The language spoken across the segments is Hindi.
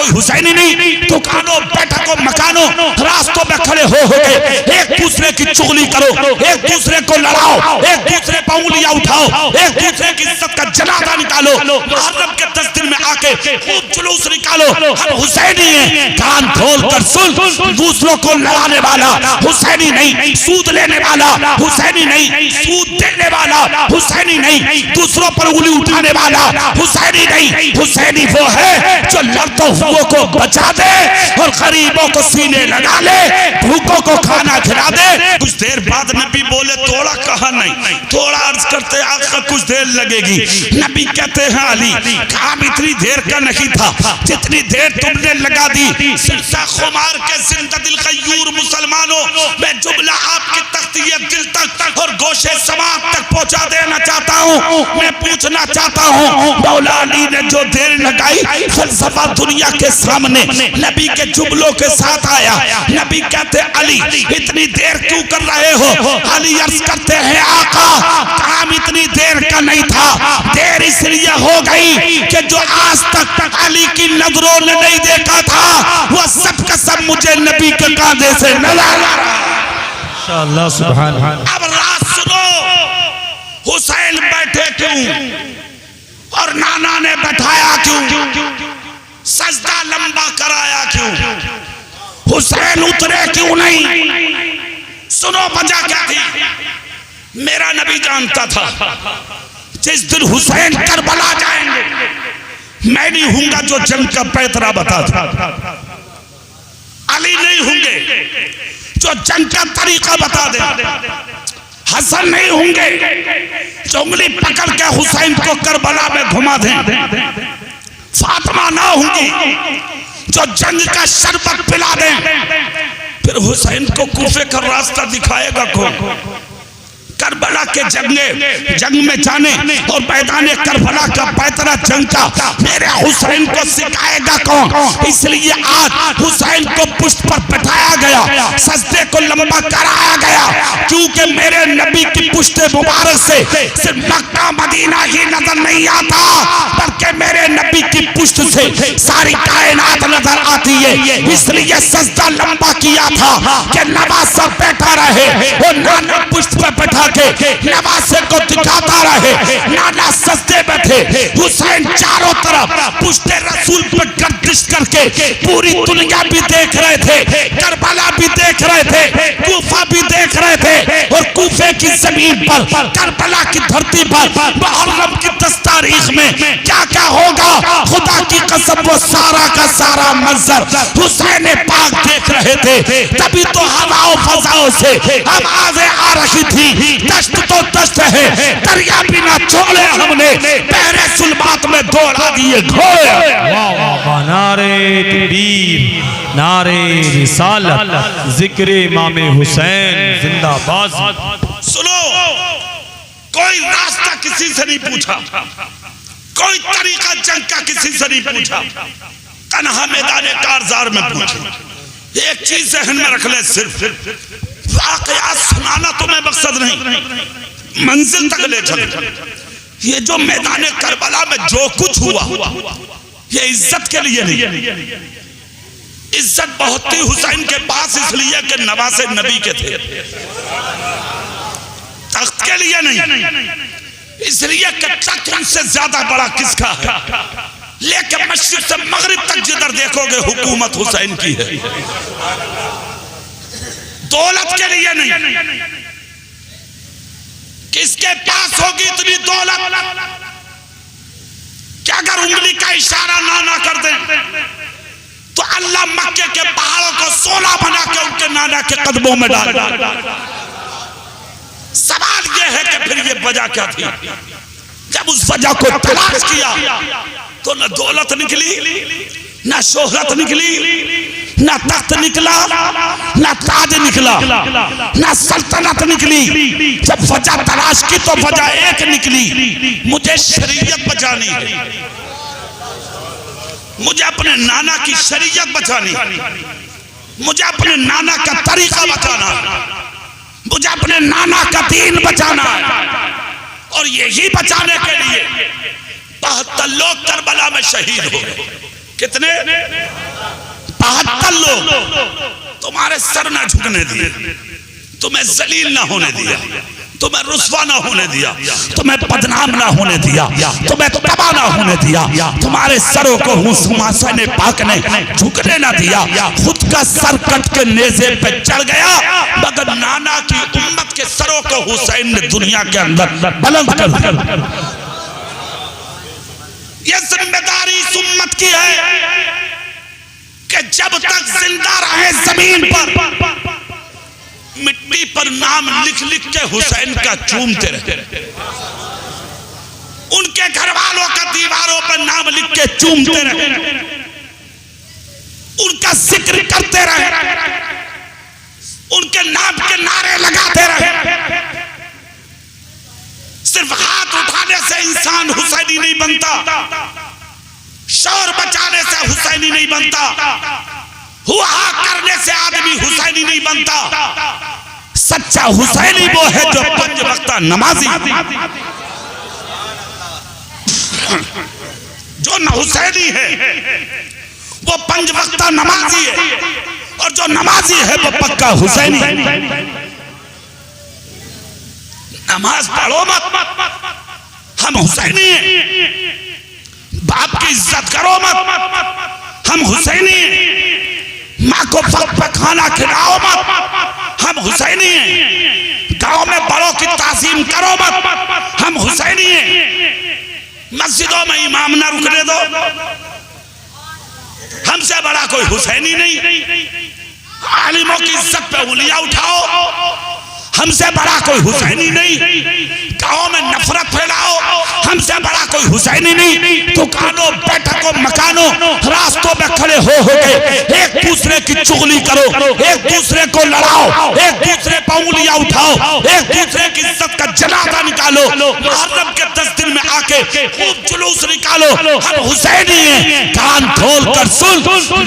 कोई हुसैनी नहीं। दुकानों बैठकों मकानों रास्तों में खड़े हो गए एक दूसरे की चुगली करो, एक दूसरे को लड़ाओ, एक दूसरे पर उंगलियां उठाओ, एक दूसरे की इज्जत का जनाजा निकालो। मुहर्रम के 10 दिन में आके खूब जुलूस निकालो, हम हुसैनी हैं। कान खोल कर सुन, दूसरों को लड़ाने वाला हुसैनी नहीं, सूद लेने वाला हुसैनी नहीं, सूद देने वाला हुसैनी नहीं, दूसरों पर उंगली उठाने वाला हुसैनी नहीं। हुसैनी वो है जो लड़ते हुओं को बचा दे और गरीबों को सीने लगा ले, भूखों को खाना खिला दे। कुछ देर बाद नबी बोले थोड़ा कहा नहीं, थोड़ा अर्ज करते आपका कुछ देर लगेगी। नबी कहते हैं अली काम इतनी देर का नहीं था जितनी देर तुमने लगा दी। सिलसिला खुमार के जिंदा दिल कयूर मुसलमानों, मैं जुमला आपकी तख्तियत दिल तक और गोशे समात तक पहुंचा देना चाहता हूं। मैं पूछना चाहता हूं मौला अली ने जो देर लगाई फलसफा दुनिया के सामने नबी के जुमलों के साथ आया। नबी कहते अली इतनी देर क्यों कर रहे हो? अली अर्ज करते हैं आका काम इतनी देर का नहीं था, देर इसलिए हो गई कि जो आज तक अली की नजरों ने नहीं देखा था वो सब का सब मुझे नबी के कांधे से नजर। माशाअल्लाह सुभान अल्लाह। अब रात सुनो, हुसैन बैठे क्यों और नाना ने बैठाया क्यों? सजदा लंबा कराया क्यों? हुसैन उतरे क्यों नहीं? सुनो वजह क्या थी। मेरा नबी जानता था जिस दिन हुसैन करबला जाएंगे मैं नहीं हूंगा जो जंग का पैतरा बता दे, अली नहीं होंगे जो जंग का तरीका बता दे, हसन नहीं होंगे जो उंगली पकड़ के हुसैन को करबला में घुमा दे, फातिमा ना होंगी जो जंग का शरबत पिला दे। फिर हुसैन को कूफे का रास्ता दिखाएगा कौन? करबला के जंग में जाने और मैदान करबला का पैतरा जंग का मेरे हुसैन को सिखाएगा कौन? इसलिए आज हुसैन को पुष्ट पर बैठाया गया, सजदे को लंबा कराया गया, क्योंकि मेरे नबी की पुष्ट मुबारक से सिर्फ मक्का मदीना ही नजर नहीं आता बल्कि मेरे नबी की पुष्ट से सारी कायनात नजर आती है। इसलिए सजदा लंबा किया था कि नवाज सब बैठा रहे और नाना पुष्ट पर बैठा नवासे को दिखाता रहे। नाना सजदे में थे, हुसैन चारों तरफ पुश्ते रसूल पर गर्दिश करके पूरी दुनिया भी देख रहे थे, करबला भी देख रहे थे, कूफा भी देख रहे थे। और कूफे की जमीन पर करबला की धरती पर मुहर्रम की 10 तारीख में क्या क्या होगा खुदा की कसम वो सारा का सारा मंजर हुसैन पाक देख रहे थे। तभी तो हवाओं फजाओं से आवाजें आ रही थी, दश्त तो दश्त है, दरिया बिना छोड़े हमने पहरे सुलमात में दौड़ा दिए घोड़े। वाह वाह वाह, नारे तकबीर, नारे रिसालत, जिक्र इमाम हुसैन जिंदाबाद। सुनो, कोई रास्ता किसी से नहीं पूछा, कोई तरीका जंग का किसी से नहीं पूछा, तन्हा मैदान कारजार में पूछे। एक चीज जहन में रख ले, सिर्फ वाक़यात सुनाना तुम्हें मकसद नहीं, मंजिल तक ले चलो। ये जो मैदान करबला में जो कुछ हुआ ये इज्जत के लिए नहीं, इज्जत बहुत थी हुसैन के पास इसलिए कि नवासे नबी के थे, तख्त के लिए नहीं, इसलिए कि तख्त उनसे ज्यादा बड़ा किसका है। लेकिन मशरिक से मगरिब तक जिधर देखोगे हुकूमत हुसैन की है, दौलत के लिए नहीं। किसके पास होगी इतनी दौलत कि अगर उंगली का इशारा ना कर दे तो अल्लाह मक्के के पहाड़ों को सोना बना के उनके नाना के कदमों में डाल। सवाल यह है कि फिर ये वजह क्या थी? जब उस वजह को तलाश किया तो न दौलत निकली, न शोहरत निकली, न तख्त निकला, न ताज निकला, न सल्तनत निकली। जब वजह तलाश की तो वजह एक निकली, मुझे शरीयत बचानी है, मुझे अपने नाना की शरीयत बचानी, मुझे अपने नाना का तरीका बचाना, मुझे अपने नाना का दीन बचाना। और यही बचाने के लिए 72 लोग करबला में शहीद हो गए। कितने? 72 लोग तुम्हारे सर ना झुकने दिए, तुम्हें जलील ना होने दिया, तुम्हें रुस्वा ना होने दिया, तुम्हें बदनाम ना होने दिया, तुम्हें तबाह ना होने दिया, तुम्हारे सरों को हुसैन पाक ने झुकने ना दिया। खुद का सर कट के नेज़े पे चढ़ गया, मगर नाना की उम्मत के सरों को हुसैन ने दुनिया के अंदर बुलंद कर दिया। ये जिम्मेदारी इस उम्मत की है कि जब तक जिंदा रहे जमीन पर मिट्टी पर नाम लिख लिख के हुसैन का चूमते रहे, उनके घर वालों का दीवारों पर नाम लिख के चूमते रहे, उनका जिक्र करते रहे, उनके नाम के नारे लगाते रहे। सिर्फ हाथ उठाने से इंसान हुसैनी नहीं बनता, शोर बचाने से हुसैनी नहीं बनता, हुआ करने से आदमी हुसैनी नहीं बनता। सच्चा हुसैनी वो है जो 5 वक्त नमाजी, जो न हुसैनी है वो 5 वक्त नमाजी है, और जो नमाजी है वो पक्का हुसैनी है। नमाज पढ़ो मत, हम हुसैनी हैं। बाप की इज्जत करो मत, हम हुसैनी हैं। माँ को वक्त पे खाना खिलाओ मत, हम हुसैनी हैं। गांव में बड़ों की ताज़ीम करो मत, हम हुसैनी हैं। मस्जिदों में इमाम ना रुकने दो, हमसे बड़ा कोई हुसैनी नहीं। आलिमों की इज्जत पे उंगलियां उठाओ, हमसे बड़ा कोई हुसैनी नहीं। गांव में नफरत फैलाओ, हमसे बड़ा कोई हुसैनी नहीं। दुकानों, बैठकों, मकानों, रास्तों में खड़े हो गए एक दूसरे की चुगली करो, एक दूसरे को लड़ाओ, एक दूसरे पर उंगलियां उठाओ, एक दूसरे की इज्जत का जनाजा निकालो। मुहर्रम के 10 दिन में आके खूब जुलूस निकालो, हम हुसैनी हैं। कान खोल कर सुन,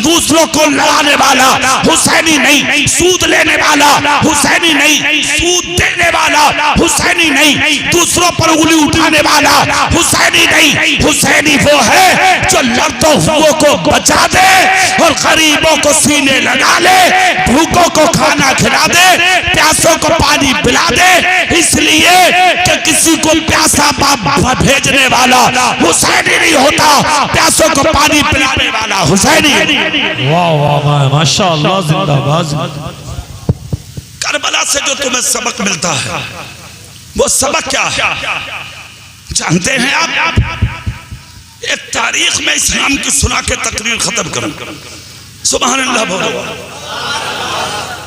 दूसरों को लड़ाने वाला हुसैनी नहीं, सूद लेने वाला हुसैनी नहीं, सूद देने वाला हुसैनी नहीं, दूसरों पर उंगली उठाने वाला हुसैनी नहीं। हुसैनी वो है जो लड़ते हुओं को बचा दे और गरीबों को सीने लगा ले, भूखों को खाना खिला दे, प्यासों को पानी पिला दे। इसलिए कि किसी को प्यासा बाप भेजने वाला हुसैनी नहीं होता, प्यासों को पानी पिलाने वाला हुसैनी। वाह वाह माशाअल्लाह, जिंदाबाद। करबला से जो तुम्हें सबक मिलता है वो सबक क्या है जानते हैं आप? एक तारीख में इस्लाम की सुना के तकरीर खत्म करूं। सुभान अल्लाह बोलो।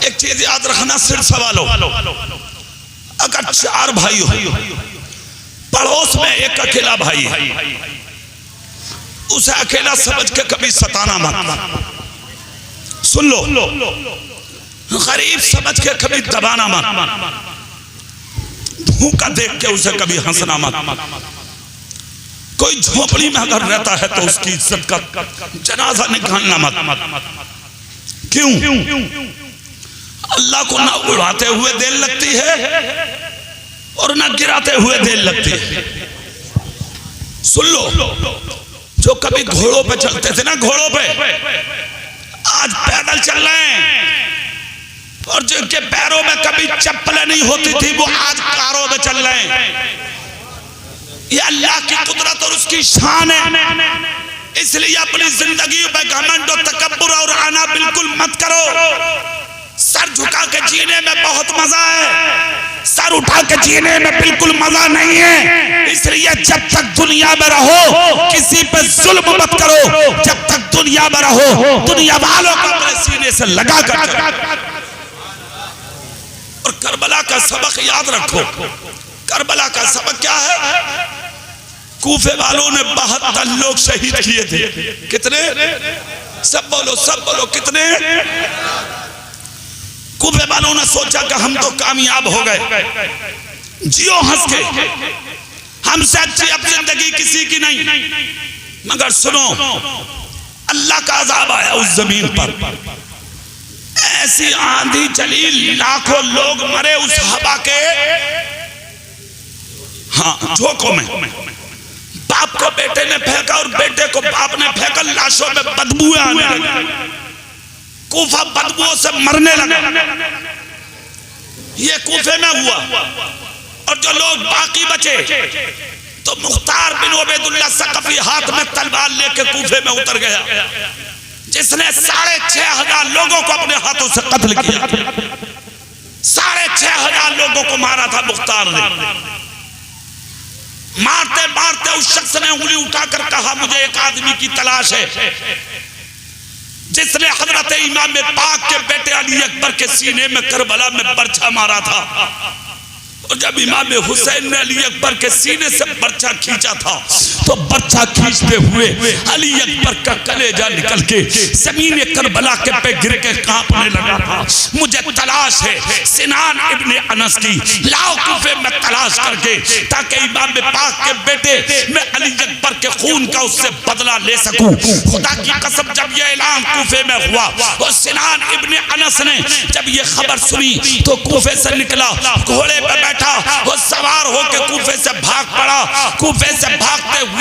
एक चीज याद रखना, सिर्फ सवालों, अगर 4 भाई हो, पड़ोस में एक अकेला भाई है, उसे अकेला समझ के कभी सताना मत। सुन लो, गरीब समझ के कभी दबाना मत, भूखा देख के उसे कभी हंसना मत। कोई झोपड़ी में अगर रहता है तो उसकी इज्जत का जनाजा निकालना मत। क्यों? अल्लाह को ना उड़ाते हुए देर लगती है और ना गिराते हुए देर लगती है। सुन लो, जो कभी घोड़ों पे चलते थे ना, घोड़ों पे, आज पैदल चल रहे हैं, और जिनके पैरों में कभी चप्पलें नहीं होती थी वो आज कारों में चल रहे हैं। ये अल्लाह की कुदरत और उसकी शान है। इसलिए अपनी जिंदगी में घमंड और तकब्बुर और आना बिल्कुल मत करो। सर झुका के जीने में बहुत मजा है, सर उठा के जीने में बिल्कुल मजा नहीं है। इसलिए जब तक दुनिया में रहो किसी पे जुल्म मत करो। जब तक दुनिया में रहो दुनिया वालों को अपने सीने से लगा कर। और करबला का सबक याद रखो। करबला का सबक क्या है? कूफे वालों ने 72 लोग शहीद किए थे। कितने? सब बोलो, सब बोलो, कितने? कूफे वालों ने सोचा कि हम तो कामयाब हो गए, जियो हंस के, हमसे अच्छी अब जिंदगी किसी की नहीं। मगर सुनो, अल्लाह का अज़ाब आया उस जमीन पर। ऐसी आंधी चली, लाखों लोग मरे उस हवा के झोंकों में। बाप को बेटे ने फेंका और बेटे को बाप ने फेंका लगन लाशों में बदबू आने लगी, कूफा बदबुओं से मरने लगा। ये कूफे में हुआ। और जो लोग बाकी बचे तो मुख्तार बिन उबैदुल्लाह सकफी हाथ में तलवार लेके कूफे में उतर गया, जिसने 6,500 लोगों को अपने हाथों से कत्ल किया। 6,500 लोगों को मारा था मुख्तार ने। मारते मारते उस शख्स ने उंगली उठाकर कहा, मुझे एक आदमी की तलाश है जिसने हजरत इमाम पाक के बेटे अली अकबर के सीने में करबला में बर्छा मारा था। और जब इमाम हुसैन ने अली अकबर के सीने से बर्छा खींचा था तो बर्छा खींचते हुए अली अकबर का कलेजा निकल के जमीन करबला के पे गिर के कांपने लगा था। मुझे तलाश है सिनान इब्ने अनस की, लाओ कूफे में तलाश करके, ताकि इमाम पाक के बेटे मैं अली अकबर के खून का उससे बदला ले सकूं। खुदा की कसम जब ये ऐलान कूफे में हुआ और सिनान इब्ने अनस ने जब ये खबर सुनी तो कूफे से निकला, घोड़े पे बैठा, वो सवार होकर कूफे से भाग पड़ा। कूफे से भागते हुए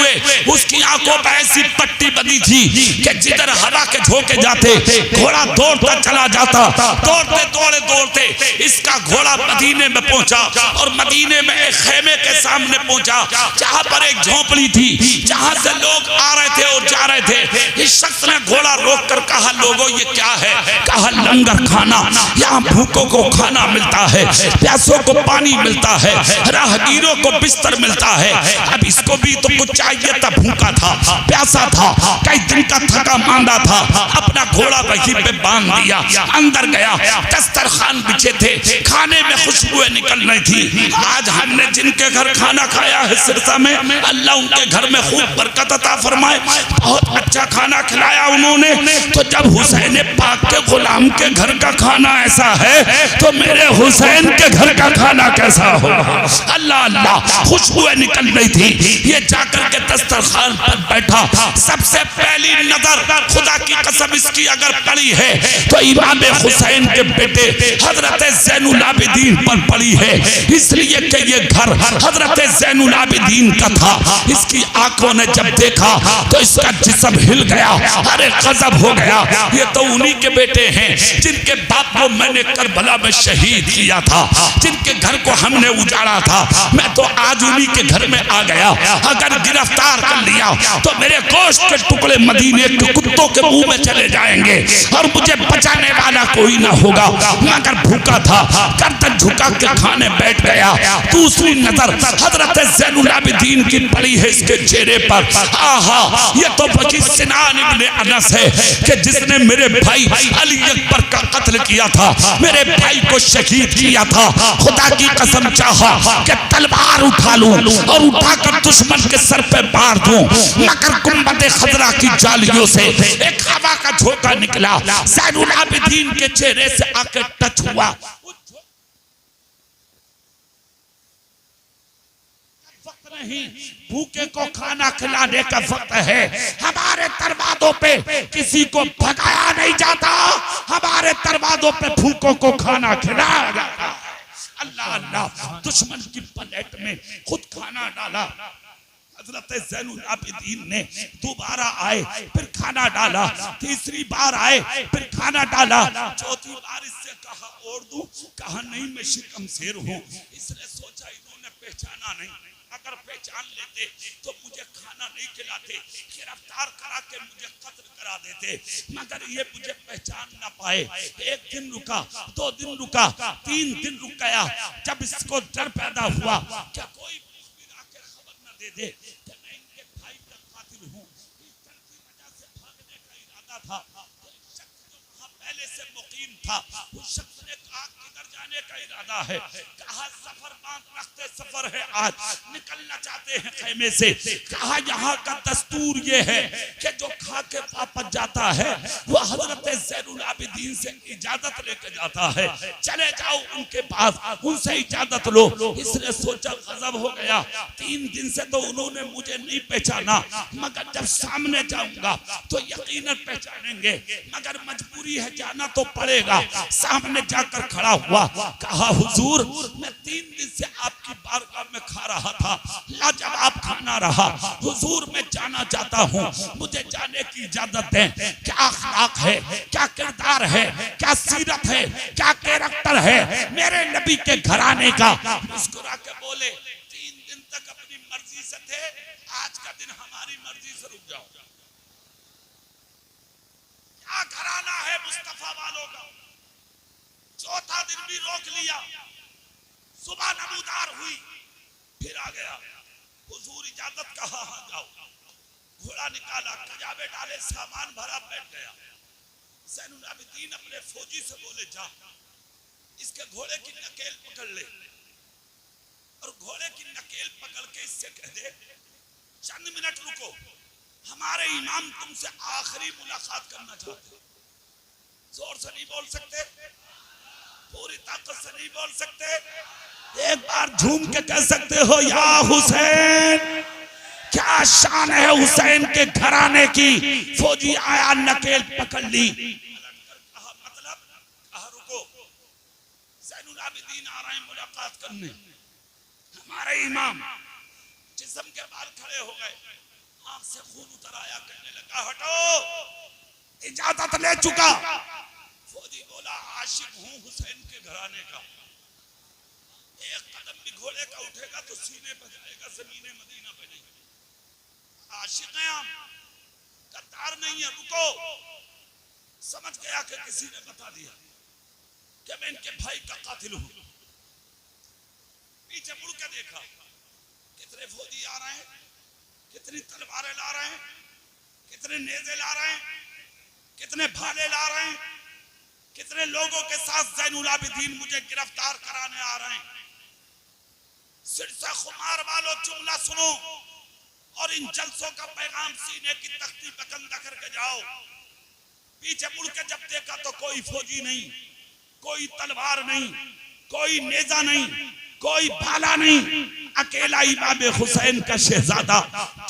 उसकी आंखों पर ऐसी पट्टी बंधी थी कि जिधर हवा के झोंके जाते घोड़ा दौड़ता चला जाता। दौड़ते दौड़े दौड़ते इसका घोड़ा मदीने में पहुंचा और मदीने में एक खेमे के सामने पहुंचा, जहां पर एक झोंपड़ी थी, जहां से लोग आ रहे थे और जा रहे थे। इस शख्स ने घोड़ा रोककर कहा, लोगों ये क्या है? कहा, लंगर खाना, यहाँ भूखों को खाना मिलता है, प्यासों को पानी मिलता है, राहगीरों को बिस्तर मिलता है। अब इसको भी तो कुछ चाहिए था, भूखा था, प्यासा था, कई दिन का थका मांदा था। अपना घोड़ा वहीं पे बांध दिया, अंदर गया, दस्तरखान बिछे थे, खाने में खुशबुएं निकल रही थी। आज हमने जिनके घर खाना खाया है सिरसा में, अल्लाह उनके घर में खूब बरकत अता फरमाए, बहुत अच्छा खाना खिलाया उन्होंने। तो जब हुसैन पाक के गुलाम के घर का खाना ऐसा है तो मेरे हुसैन के घर का खाना कैसा होगा? अल्लाह अल्लाह, खुशबुएं निकल रही थी। ये जाकर के दस्तरखान पर बैठा। सबसे पहली नजर खुदा की कसम इसकी अगर पड़ी है तो इमाम हुसैन के बेटे हजरत ज़ैनुल आबिदीन पर पड़ी है, इसलिए कि ये घर हजरत ज़ैनुल आबिदीन का था। इसकी आंखों ने जब देखा तो इसका जिस्म हिल गया। अरे गजब हो गया, ये तो उन्हीं के बेटे हैं जिनके बाप को मैंने करबला में शहीद किया था, जिनके घर को हमने उजाड़ा था। मैं तो आज उन्हीं के घर में आ गया। अगर गिरफ्तार कर लिया तो मेरे गोश्त के टुकड़े मदीने के कुत्तों के मुंह में चले जाएंगे और मुझे बचाने वाला कोई ना होगा। मगर भूखा था, गर्दन झुका के खाने बैठ गया। दूसरी नजर हजरत ज़ैनुल आबिदीन की पड़ी है इसके चेहरे पर। आहा, ये तो वही सिनान इब्ने अनस है कि जिसने मेरे भाई अली अकबर का कत्ल किया था, मेरे भाई को शहीद किया था। खुदा की कसम चाहा कि तलवार उठा लूं और उठाकर दुश्मन के सर पे मार दूं, मगर गुंबद खजरा की जालियों से एक हवा का झोंका निकला, ज़ैनुल आबिदीन के चेहरे से आकर टच हुआ। नहीं, भूखे को खाना खिलाने का वक्त है। हमारे दरवाजों पे किसी को भगाया नहीं जाता, हमारे दरवाजों पे भूखों को खाना खिलाया जाता। अल्लाह अल्लाह, दुश्मन की प्लेट में खुद खाना डाला। हजरत ज़ैनुल आबिदीन ने दोबारा आए, फिर खाना डाला, तीसरी बार आए, फिर खाना डाला, चौथी बार इससे कहा और दूं, कहा नहीं मैं शिकम शेर हूँ। इसने सोचा इन्होंने पहचाना नहीं, अगर पहचान लेते तो मुझे खाना नहीं खिलाते, गिरफ्तार करा के मुझे कत्ल करा देते, मगर ये मुझे पहचान ना पाए। एक दिन रुका, 2 दिन रुका, 3 दिन रुक गया। जब इसको डर पैदा हुआ क्या कोई आके खबर न दे दे कि मैं इनके भाई का कातिल हूँ, इस डर की वजह से भागने का इरादा था। तो एक शख्स जो वहाँ पहले से मुकीम था, उस शख्स ने कहा किधर जाने का इरादा है? कहा सफर बांध रखते, सफर है आज, निकलना चाहते हैं खेमे से। कहा यहाँ का दस्तूर ये है कि जो खा के वापस जाता है वो हजरत ज़ैनुल आबिदीन से इजाजत लेके जाता है, चले जाओ उनके पास, उनसे इजाजत लो। इसने सोचा गजब हो गया, 3 दिन से तो उन्होंने मुझे नहीं पहचाना, मगर जब सामने जाऊंगा तो यकीनन पहचानेंगे, मगर मजबूरी है जाना तो पड़ेगा। सामने जाकर खड़ा हुआ, कहा हुजूर मैं 3 दिन से आपकी बारगाह में खा रहा था, लाजवाब खाना रहा। हुजूर मैं जाना चाहता हूँ, मुझे जाने बताने की इजाजत दें। क्या अखलाक है, क्या किरदार है, क्या सीरत है, क्या कैरेक्टर है मेरे नबी के घराने का। मुस्कुरा के बोले 3 दिन तक अपनी मर्जी से थे, आज का दिन हमारी मर्जी से रुक जाओ। क्या घराना है मुस्तफा वालों का। चौथा दिन भी रोक लिया, सुबह नमूदार हुई, फिर आ गया। हुजूर इजाजत कहा, हाँ जाओ। घोड़ा निकाला, कजाबे डाले, सामान भरा, बैठ गया। ज़ैनुल आबिदीन अपने फौजी से बोले जा इसके घोड़े की नकेल पकड़ ले और घोड़े की नकेल पकड़ के इससे कह दे चंद मिनट रुको, हमारे इमाम तुमसे आखिरी मुलाकात करना चाहते। जोर से नहीं बोल सकते, पूरी ताकत से नहीं बोल सकते, एक बार झूम के कह सकते हो या हुसैन। क्या शान है हुसैन के घराने की। फौजी आया, नकेल पकड़ ली, कहा मतलब, कहा रुको, ज़ैनुल आबिदीन आ रहे हैं मुलाकात करने। हमारे इमाम जिस्म के बाल खड़े हो गए, आंख से खून उतर आया, कहने लगा हटो, इजाजत ले चुका। फौजी बोला आशिक हूं हुसैन के घराने का, एक कदम भी घोड़े का उठेगा तो सीने पर जाएगा, ज़मीने मदीना पे नहीं। आशिक हैं हम, गद्दार नहीं है। रुको, समझ गया कि किसी ने बता दिया कि मैं इनके भाई का कातिल हूं। पीछे मुड़ के देखा, कितने फौजी आ रहे हैं, कितनी तलवारें ला रहे हैं, कितने नेज़े ला रहे हैं, कितने भाले ला रहे हैं, कितने लोगों के साथ ज़ैनुल आबिदीन मुझे गिरफ्तार कराने आ रहे हैं। सिरसा खुमार वालों जुमला सुनो और इन जलसों का पैगाम सीने की तख्ती पे कंधा करके जाओ। पीछे मुड़ के जब देखा तो कोई फौजी नहीं, कोई तलवार नहीं, कोई नेजा नहीं, कोई भाला नहीं, अकेला इमाम हुसैन का शहजादा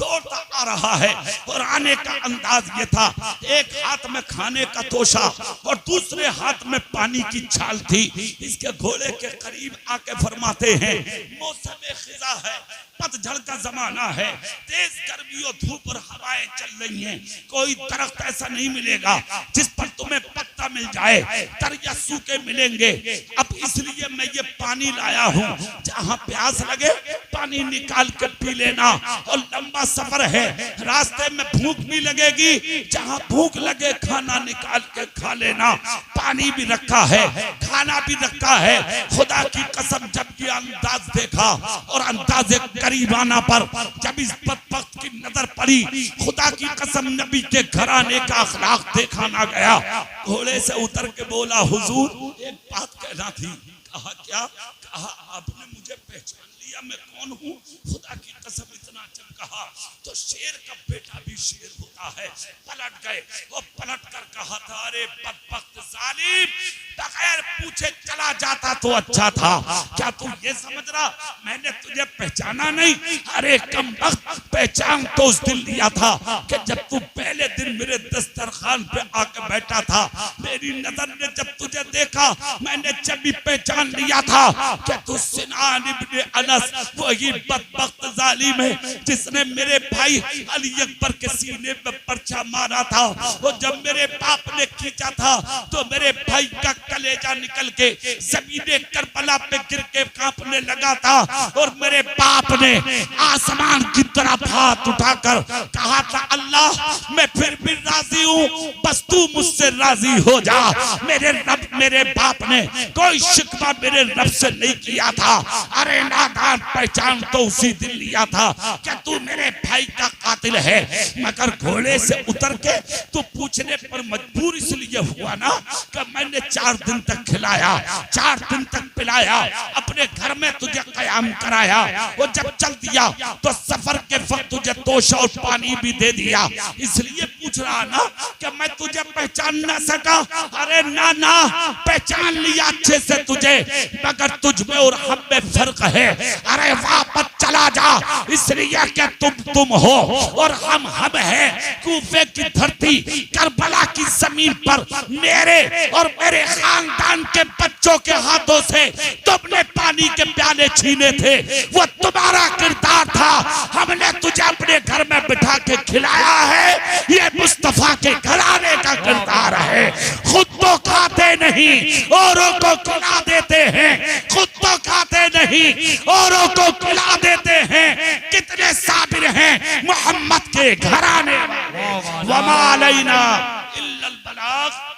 दौड़ता आ रहा है। और आने का अंदाज ये था, एक हाथ में खाने का तोशा और दूसरे हाथ में पानी की छाल थी। इसके घोड़े के करीब आके फरमाते हैं मौसम खिजा है, पतझड़ का जमाना है, तेज गर्मी और धूप और हवाएं चल रही हैं। कोई दरख्त ऐसा नहीं मिलेगा जिस पर तुम्हें पत्ता मिल जाए, तर या सूखे मिलेंगे। अब इसलिए मैं ये पानी लाया हूँ, जहाँ प्यास लगे पानी निकाल कर पी लेना। और लंबा सफर है, रास्ते में भूख भी लगेगी, जहाँ भूख लगे खाना निकाल के खा लेना। पानी भी रखा है, खाना भी रखा है। खुदा की कसम जब ये अंदाज देखा और अंदाजे करीबाना पर जब इस बदबख्त की नजर पड़ी, खुदा की कसम नबी के घराने का अखलाक देखा ना गया। घोड़े से उतर के बोला हुजूर एक बात कहना थी। कहा क्या? कहा आपने मुझे पहचान लिया मैं कौन हूँ? खुदा की कसम इतना जब कहा तो शेर का बेटा भी शेर होता है। पलट गए, वो पलट कर कहा था अरे बदबख्त जालिम, बगैर पूछे चला जाता तो अच्छा था। क्या तू ये समझ रहा मैंने तुझे पहचाना नहीं? अरे कमबख्त, पहचान तो उस दिन लिया था कि जब तू पहले दिन मेरे दस्तरखान पे आकर बैठा था। मेरी नजर ने जब तुझे देखा मैंने जब भी पहचान लिया था कि तू सिनान इब्ने अनस, वही बदबख्त जालिम है जिसने मेरे भाई अली अकबर के सीने पे पर्चा मारा था। वो जब मेरे बाप ने खींचा था तो मेरे भाई का कलेजा निकल के ज़मीने करबला पे गिर के कांपने लगा था। और मेरे बाप ने आसमान की तरफ हाथ उठाकर कहा था अल्लाह मैं फिर भी राजी हूँ, बस तू मुझसे राजी हो जा। मेरे रब, मेरे बाप ने कोई शिकवा मेरे रब से नहीं किया था। अरे नादान, पहचान तो उसी दिन लिया था कि तू मेरे भाई का कातिल है। मगर घोड़े से उतर के तू पूछने पर मजबूर इसलिए हुआ ना कि मैंने 4 दिन तक खिलाया, 4 दिन तक पिलाया, अपने घर में तुझे कयाम कराया। वो जब चल दिया तो सफर के वक्त तुझे तोशा और पानी भी दे दिया। इसलिए पूछ रहा ना कि मैं तुझे पहचान ना सका। अरे ना ना, पहचान लिया अच्छे से तुझे, मगर तुझ में और हम में फर्क है। अरे वापस चला जा, इसलिए कि तुम हो और हम हैं। कूफे की धरती, करबला की जमीन पर मेरे और मेरे खानदान के बच्चों के हाथों से तुमने पानी के प्याले छीने थे। वो तुम्हारा किरदार था। हमने तुझे अपने घर में बिठा के खिलाया है। ये मुस्तफा नहीं, औरों को खिला देते हैं, खुद तो खाते नहीं, औरों को खिला देते हैं। कितने साबिर हैं मोहम्मद के घराने वाले। वमा अलैना इल्लल बलाग।